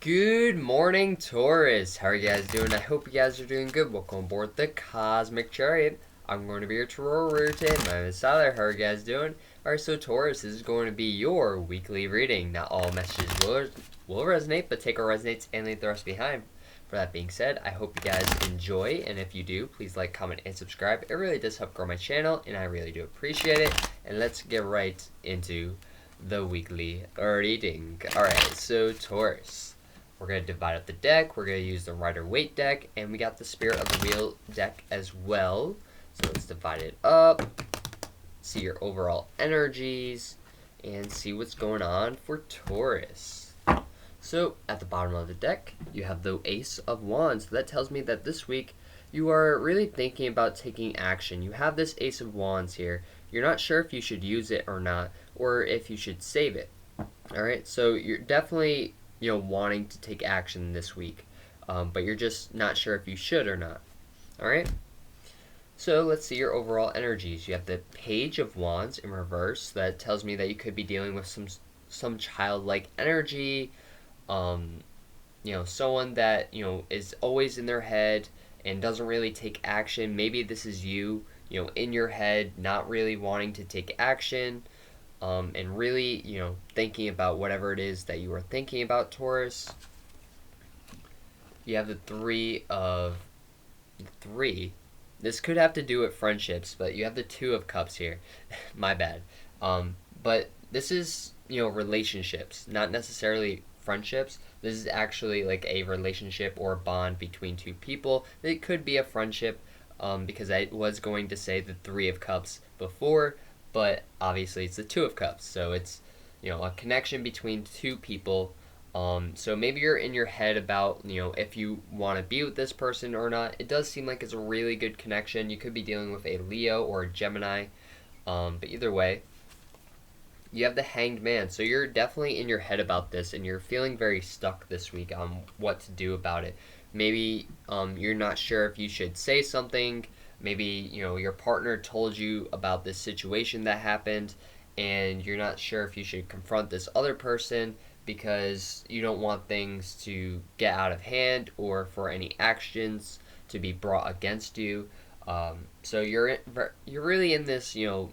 Good morning, Taurus. How are you guys doing? I hope you guys are doing good. Welcome aboard the Cosmic Chariot. I'm going to be your tarot reader today. My name is Tyler. How are you guys doing? Alright, so Taurus, this is going to be your weekly reading. Not all messages will resonate, but take what resonates and leave the rest behind. For that being said, I hope you guys enjoy, and if you do, please like, comment, and subscribe. It really does help grow my channel, and I really do appreciate it. And let's get right into the weekly reading. Alright, so Taurus. We're going to divide up the deck. We're going to use the Rider-Waite deck. And we got the Spirit of the Wheel deck as well. So let's divide it up. See your overall energies. And see what's going on for Taurus. So at the bottom of the deck, you have the Ace of Wands. So that tells me that this week you are really thinking about taking action. You have this Ace of Wands here. You're not sure if you should use it or not. Or if you should save it. Alright, so you're definitely wanting to take action this week, but you're just not sure if you should or not. Alright, so let's see your overall energies. You have the Page of Wands in reverse. That tells me that you could be dealing with some childlike energy, someone that is always in their head and doesn't really take action. Maybe this is you in your head, not really wanting to take action. And really, thinking about whatever it is that you are thinking about, Taurus. You have the three. This could have to do with friendships, but you have the Two of Cups here. My bad. But this is, relationships, not necessarily friendships. This is actually like a relationship or a bond between two people. It could be a friendship, because I was going to say the Three of Cups before, but obviously it's the Two of Cups, so it's a connection between two people. So maybe you're in your head about if you want to be with this person or not. It does seem like it's a really good connection. You could be dealing with a Leo or a Gemini, but either way, you have the Hanged Man. So you're definitely in your head about this, and you're feeling very stuck this week on what to do about it. Maybe you're not sure if you should say something. Maybe, your partner told you about this situation that happened, and you're not sure if you should confront this other person because you don't want things to get out of hand or for any actions to be brought against you. So you're really in this, you're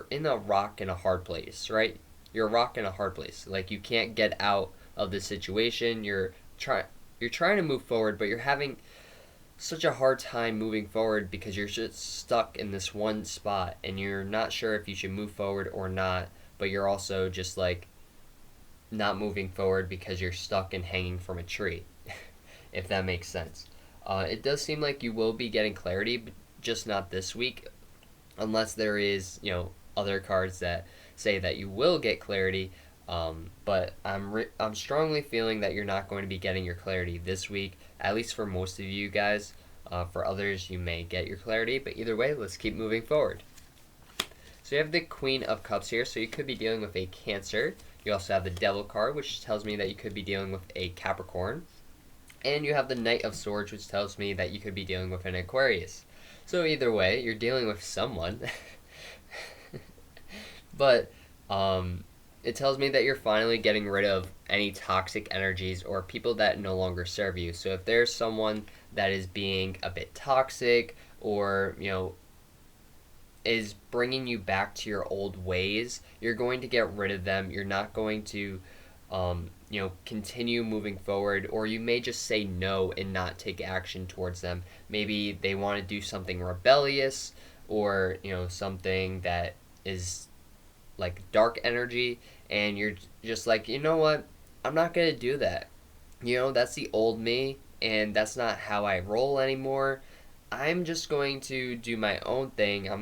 in a rock and a hard place, right? You're a rock and a hard place. Like, you can't get out of this situation. You're trying to move forward, but you're having such a hard time moving forward because you're just stuck in this one spot and you're not sure if you should move forward or not, but you're also just like not moving forward because you're stuck and hanging from a tree. If that makes sense. It does seem like you will be getting clarity, but just not this week, unless there is other cards that say that you will get clarity. But I'm strongly feeling that you're not going to be getting your clarity this week, at least for most of you guys. For others, you may get your clarity, but either way, let's keep moving forward. So you have the Queen of Cups here, so you could be dealing with a Cancer. You also have the Devil card, which tells me that you could be dealing with a Capricorn. And you have the Knight of Swords, which tells me that you could be dealing with an Aquarius. So either way, you're dealing with someone. But, it tells me that you're finally getting rid of any toxic energies or people that no longer serve you. So if there's someone that is being a bit toxic or, is bringing you back to your old ways, you're going to get rid of them. You're not going to, continue moving forward, or you may just say no and not take action towards them. Maybe they want to do something rebellious or, something that is like dark energy, and you're just like, you know what, I'm not going to do that. That's the old me, and that's not how I roll anymore. I'm just going to do my own thing. I'm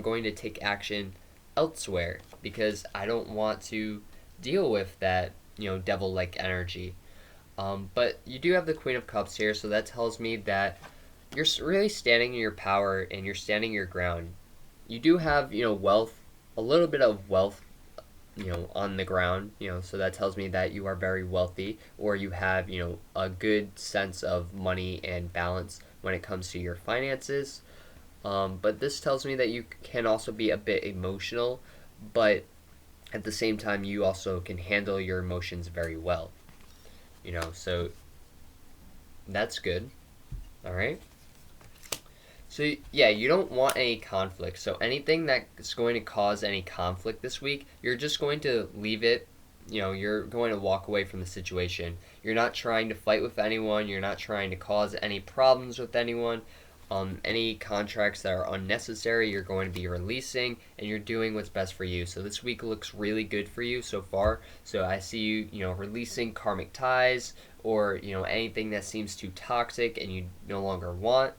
going to take action elsewhere because I don't want to deal with that, devil-like energy. But you do have the Queen of Cups here, so that tells me that you're really standing in your power and you're standing your ground. You do have, wealth, a little bit of wealth, on the ground, so that tells me that you are very wealthy, or you have, a good sense of money and balance when it comes to your finances. But this tells me that you can also be a bit emotional, but at the same time, you also can handle your emotions very well. So that's good. All right. So yeah, you don't want any conflict. So anything that's going to cause any conflict this week, you're just going to leave it. You're going to walk away from the situation. You're not trying to fight with anyone. You're not trying to cause any problems with anyone. Any contracts that are unnecessary, you're going to be releasing, and you're doing what's best for you. So this week looks really good for you so far. So I see you, releasing karmic ties, or anything that seems too toxic and you no longer want.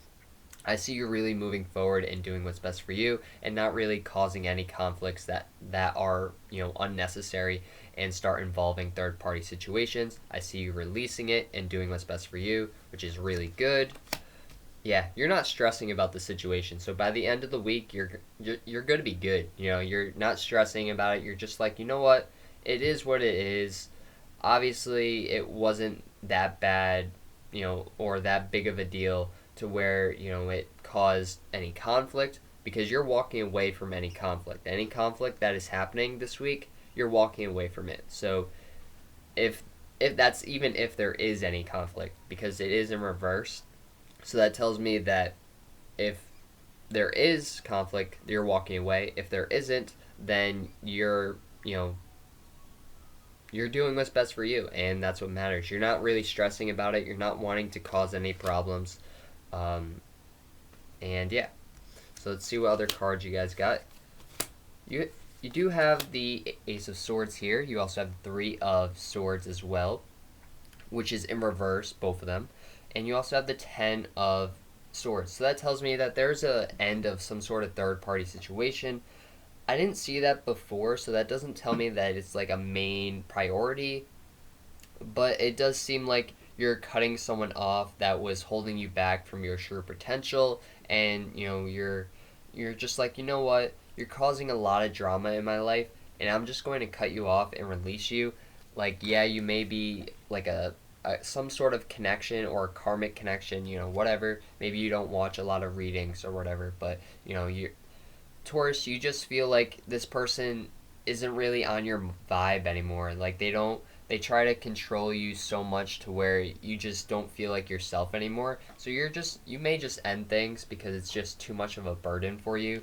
I see you really moving forward and doing what's best for you, and not really causing any conflicts that are unnecessary and start involving third party situations. I see you releasing it and doing what's best for you, which is really good. Yeah, you're not stressing about the situation. So by the end of the week, you're going to be good. You're not stressing about it. You're just like, you know what? It is what it is. Obviously, it wasn't that bad, or that big of a deal to where, it caused any conflict, because you're walking away from any conflict. Any conflict that is happening this week, you're walking away from it. So if that's even if there is any conflict, because it is in reverse. So that tells me that if there is conflict, you're walking away. If there isn't, then you're doing what's best for you, and that's what matters. You're not really stressing about it. You're not wanting to cause any problems. And yeah, so let's see what other cards you guys got. You do have the Ace of Swords here. You also have the Three of Swords as well, which is in reverse, both of them. And you also have the Ten of Swords. So that tells me that there's an end of some sort of third-party situation. I didn't see that before, so that doesn't tell me that it's like a main priority. But it does seem like you're cutting someone off that was holding you back from your true potential. And, you're just like, you know what? You're causing a lot of drama in my life, and I'm just going to cut you off and release you. Like, yeah, you may be like some sort of connection or a karmic connection, whatever. Maybe you don't watch a lot of readings or whatever, but you Taurus, you just feel like this person isn't really on your vibe anymore. Like they try to control you so much to where you just don't feel like yourself anymore. So you may just end things because it's just too much of a burden for you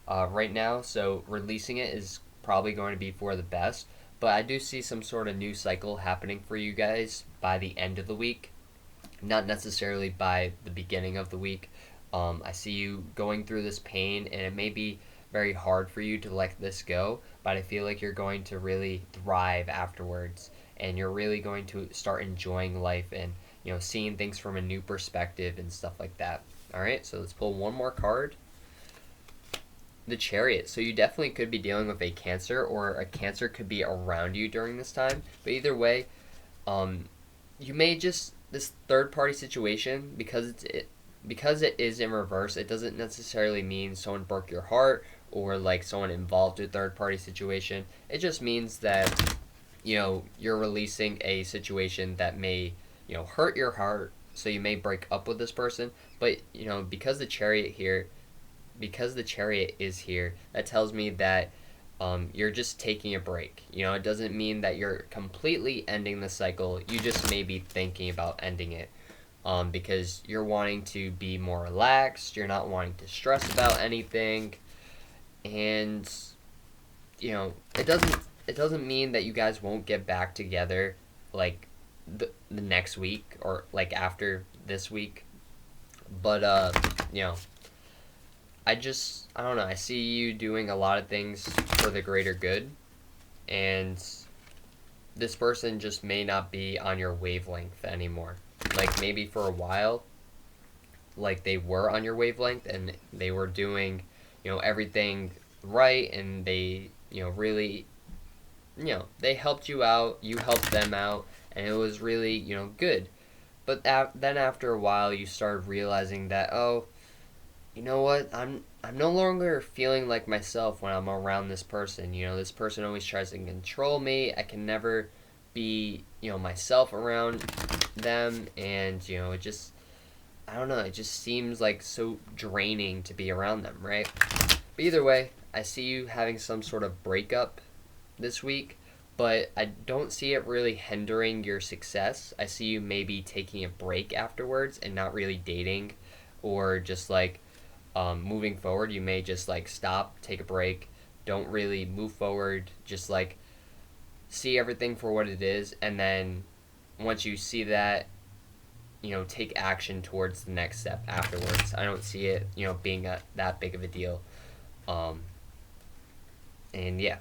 right now. So releasing it is probably going to be for the best. But I do see some sort of new cycle happening for you guys by the end of the week, not necessarily by the beginning of the week. I see you going through this pain, and it may be very hard for you to let this go, but I feel like you're going to really thrive afterwards, and you're really going to start enjoying life and seeing things from a new perspective and stuff like that. All right, so let's pull one more card. The Chariot. So you definitely could be dealing with a Cancer, or a Cancer could be around you during this time. But either way, you may just, this third party situation, because it is in reverse, it doesn't necessarily mean someone broke your heart or like someone involved a third party situation. It just means that you're releasing a situation that may hurt your heart, so you may break up with this person. But because the Chariot is here, that tells me that you're just taking a break. It doesn't mean that you're completely ending the cycle. You just may be thinking about ending it, because you're wanting to be more relaxed. You're not wanting to stress about anything, and it doesn't mean that you guys won't get back together like the next week or like after this week. But I don't know. I see you doing a lot of things for the greater good, and this person just may not be on your wavelength anymore. Like maybe for a while, like they were on your wavelength and they were doing, everything right, and they, really, they helped you out, you helped them out, and it was really, good. But then after a while, you started realizing that, oh, you know what? I'm no longer feeling like myself when I'm around this person. This person always tries to control me. I can never be, myself around them, and it just, I don't know, it just seems like so draining to be around them, right? But either way, I see you having some sort of breakup this week, but I don't see it really hindering your success. I see you maybe taking a break afterwards and not really dating, or just like moving forward. You may just like stop, take a break, don't really move forward, just like see everything for what it is, and then once you see that, take action towards the next step afterwards. I don't see it, being that big of a deal. Um, and yeah.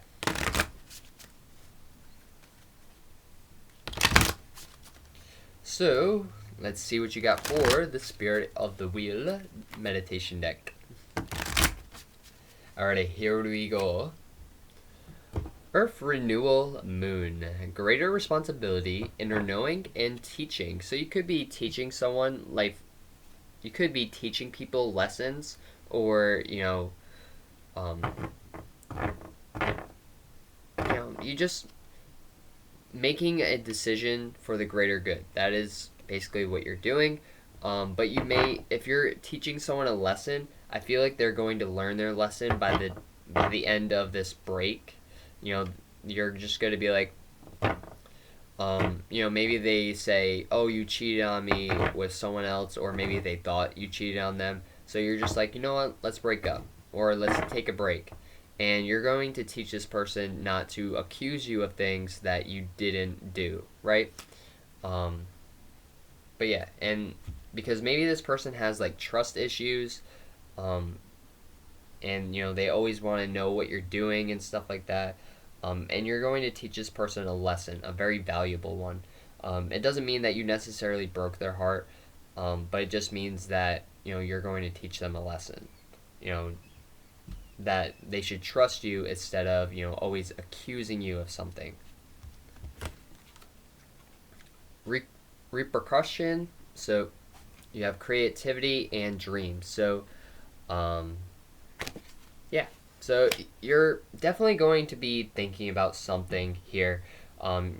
So, let's see what you got for the Spirit of the Wheel meditation deck. Alright, here we go. Earth Renewal Moon. Greater responsibility, inner knowing, and teaching. So you could be teaching someone, like, you could be teaching people lessons, or, you just making a decision for the greater good. That is basically what you're doing. But you may, if you're teaching someone a lesson, I feel like they're going to learn their lesson by the end of this break. You're just going to be like, maybe they say, oh, you cheated on me with someone else, or maybe they thought you cheated on them. So you're just like, you know what, let's break up, or let's take a break. And you're going to teach this person not to accuse you of things that you didn't do, right? But yeah, and because maybe this person has like trust issues, and they always want to know what you're doing and stuff like that. And you're going to teach this person a lesson, a very valuable one. It doesn't mean that you necessarily broke their heart, but it just means that you're going to teach them a lesson. That they should trust you instead of always accusing you of something. Repercussion. So you have creativity and dreams. So yeah. So you're definitely going to be thinking about something here.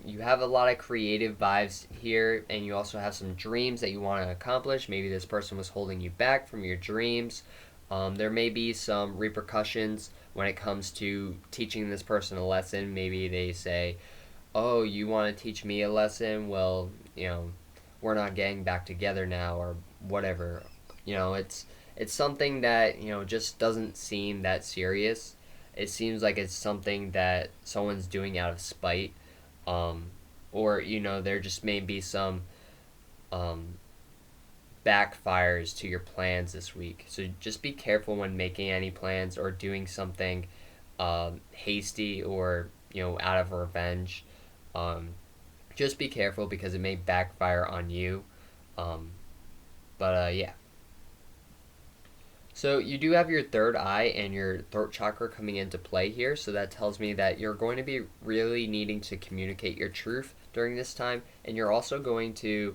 You have a lot of creative vibes here, and you also have some dreams that you want to accomplish. Maybe this person was holding you back from your dreams. There may be some repercussions when it comes to teaching this person a lesson. Maybe they say, oh, you want to teach me a lesson? Well, we're not getting back together now, or whatever. It's something that, just doesn't seem that serious. It seems like it's something that someone's doing out of spite. Or, there just may be some backfires to your plans this week. So just be careful when making any plans or doing something hasty, or, out of revenge. Just be careful because it may backfire on you. Yeah. So you do have your third eye and your throat chakra coming into play here. So that tells me that you're going to be really needing to communicate your truth during this time. And you're also going to,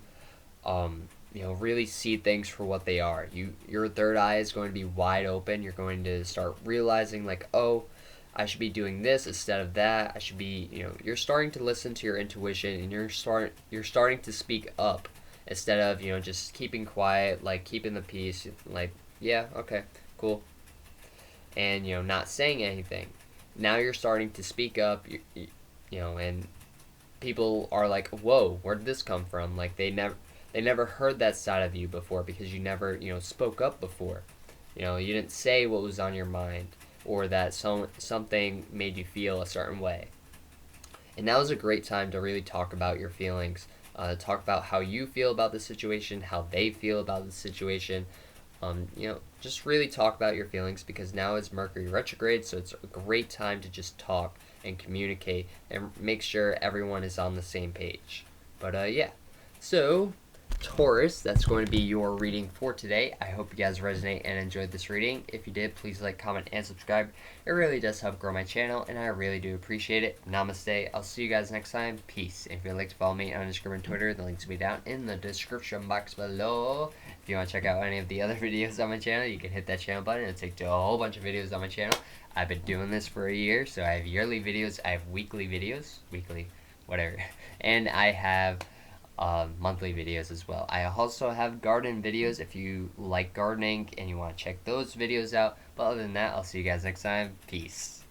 really see things for what they are. Your third eye is going to be wide open. You're going to start realizing like, oh, I should be doing this instead of that. I should be, you're starting to listen to your intuition, and you're starting to speak up instead of, just keeping quiet, like keeping the peace, like, yeah, okay, cool, and not saying anything. Now you're starting to speak up, and people are like, whoa, where did this come from? Like they never heard that side of you before, because you never spoke up before. You didn't say what was on your mind, or that something made you feel a certain way. And now is a great time to really talk about your feelings, talk about how you feel about the situation, how they feel about the situation. Just really talk about your feelings, because now is Mercury retrograde, so it's a great time to just talk and communicate and make sure everyone is on the same page. But yeah, so Taurus, that's going to be your reading for today. I hope you guys resonate and enjoyed this reading. If you did, please like, comment, and subscribe. It really does help grow my channel, and I really do appreciate it. Namaste. I'll see you guys next time. Peace. If you'd like to follow me on Instagram and Twitter, the links will be down in the description box below. If you want to check out any of the other videos on my channel, you can hit that channel button. It'll take you to a whole bunch of videos on my channel. I've been doing this for a year, so I have yearly videos, I have weekly videos, whatever, and I have monthly videos as well. I also have garden videos if you like gardening and you want to check those videos out. But other than that, I'll see you guys next time. Peace.